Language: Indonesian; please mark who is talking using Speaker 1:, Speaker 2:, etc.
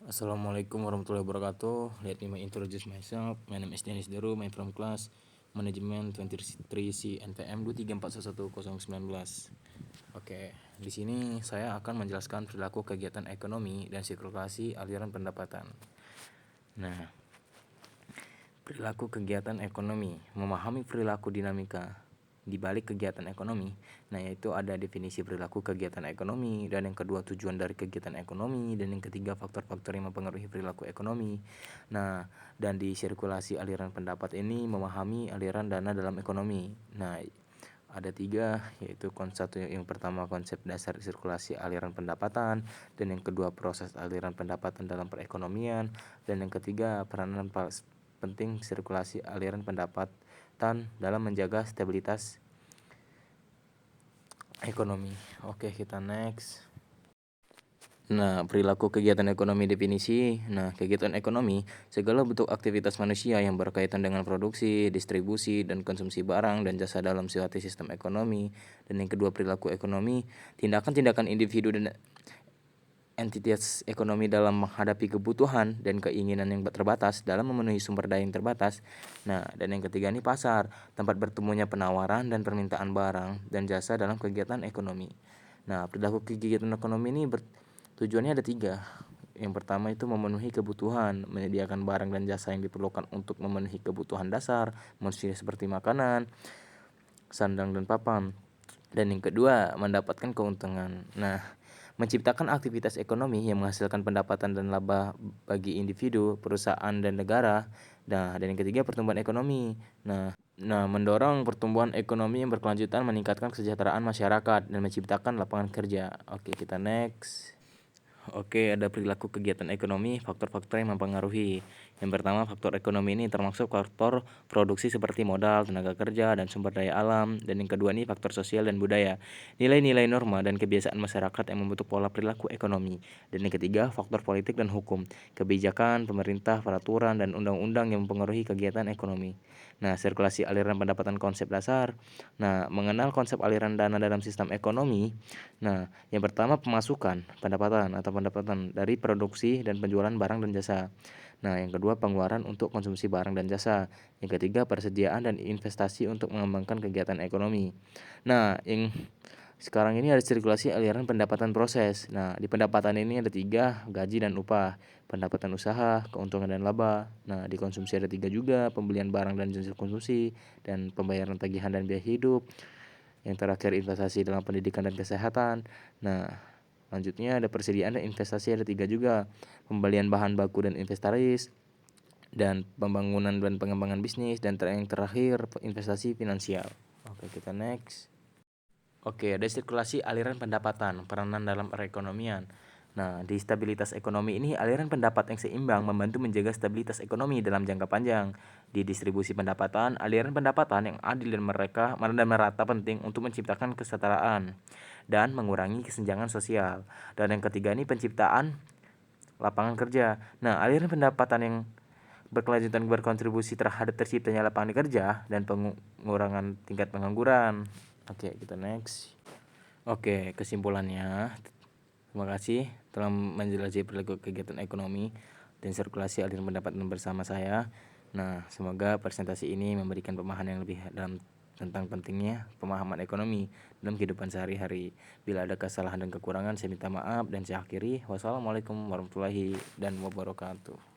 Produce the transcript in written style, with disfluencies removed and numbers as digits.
Speaker 1: Assalamualaikum warahmatullahi wabarakatuh. Let me introduce myself. My name is Dennis Daru. I'm from class Management 23C NPM 234111019. Oke, di sini saya akan menjelaskan perilaku kegiatan ekonomi dan sirkulasi aliran pendapatan. Nah, perilaku kegiatan ekonomi, memahami perilaku dinamika di balik kegiatan ekonomi. Nah, yaitu ada definisi perilaku kegiatan ekonomi, dan yang kedua tujuan dari kegiatan ekonomi, dan yang ketiga faktor-faktor yang mempengaruhi perilaku ekonomi. Nah, dan di sirkulasi aliran pendapat ini memahami aliran dana dalam ekonomi. Nah, ada tiga, yaitu satu yang pertama konsep dasar sirkulasi aliran pendapatan, dan yang kedua proses aliran pendapatan dalam perekonomian, dan yang ketiga peranan penting sirkulasi aliran pendapatan dalam menjaga stabilitas ekonomi. Oke, kita next. Nah, perilaku kegiatan ekonomi definisi. Nah, kegiatan ekonomi segala bentuk aktivitas manusia yang berkaitan dengan produksi, distribusi, dan konsumsi barang dan jasa dalam suatu sistem ekonomi. Dan yang kedua perilaku ekonomi, tindakan-tindakan individu dan entitas ekonomi dalam menghadapi kebutuhan dan keinginan yang terbatas dalam memenuhi sumber daya yang terbatas. Nah, dan yang ketiga ini pasar, tempat bertemunya penawaran dan permintaan barang dan jasa dalam kegiatan ekonomi. Nah, perilaku kegiatan ekonomi ini tujuannya ada tiga. Yang pertama itu memenuhi kebutuhan, menyediakan barang dan jasa yang diperlukan untuk memenuhi kebutuhan dasar manusia seperti makanan, sandang, dan papan. Dan yang kedua, mendapatkan keuntungan. Nah, menciptakan aktivitas ekonomi yang menghasilkan pendapatan dan laba bagi individu, perusahaan, dan negara. Nah, dan yang ketiga pertumbuhan ekonomi. Nah, mendorong pertumbuhan ekonomi yang berkelanjutan, meningkatkan kesejahteraan masyarakat, dan menciptakan lapangan kerja. Oke, kita next. Oke, ada perilaku kegiatan ekonomi, faktor-faktor yang mempengaruhi. Yang pertama, faktor ekonomi ini termasuk faktor produksi seperti modal, tenaga kerja, dan sumber daya alam. Dan yang kedua ini faktor sosial dan budaya, nilai-nilai norma dan kebiasaan masyarakat yang membentuk pola perilaku ekonomi. Dan yang ketiga, faktor politik dan hukum, kebijakan, pemerintah, peraturan, dan undang-undang yang mempengaruhi kegiatan ekonomi. Nah, sirkulasi aliran pendapatan konsep dasar. Nah, mengenal konsep aliran dana dalam sistem ekonomi. Nah, yang pertama pemasukan, pendapatan dari produksi dan penjualan barang dan jasa. Nah, yang kedua pengeluaran untuk konsumsi barang dan jasa. Yang ketiga persediaan dan investasi untuk mengembangkan kegiatan ekonomi. Nah, yang sekarang ini ada sirkulasi aliran pendapatan proses. Nah, di pendapatan ini ada tiga, gaji dan upah, pendapatan usaha, keuntungan dan laba. Nah, di konsumsi ada tiga juga, pembelian barang dan jasa konsumsi, dan pembayaran tagihan dan biaya hidup. Yang terakhir investasi dalam pendidikan dan kesehatan. Nah, lanjutnya ada persediaan dan investasi ada tiga juga, pembelian bahan baku dan inventaris, dan pembangunan dan pengembangan bisnis, dan yang terakhir investasi finansial. Oke, kita next. Oke, ada sirkulasi aliran pendapatan, peranan dalam perekonomian. Nah, di stabilitas ekonomi ini aliran pendapat yang seimbang membantu menjaga stabilitas ekonomi dalam jangka panjang. Di distribusi pendapatan, aliran pendapatan yang adil dan merata penting untuk menciptakan kesetaraan dan mengurangi kesenjangan sosial. Dan yang ketiga ini penciptaan lapangan kerja. Nah, aliran pendapatan yang berkelanjutan berkontribusi terhadap terciptanya lapangan kerja dan pengurangan tingkat pengangguran. Oke, kita next. Oke, kesimpulannya, terima kasih telah menjelajahi perilaku kegiatan ekonomi dan sirkulasi aliran pendapatan bersama saya. Nah, semoga presentasi ini memberikan pemahaman yang lebih dalam tentang pentingnya pemahaman ekonomi dalam kehidupan sehari-hari. Bila ada kesalahan dan kekurangan, saya minta maaf dan saya akhiri. Wassalamualaikum warahmatullahi wabarakatuh.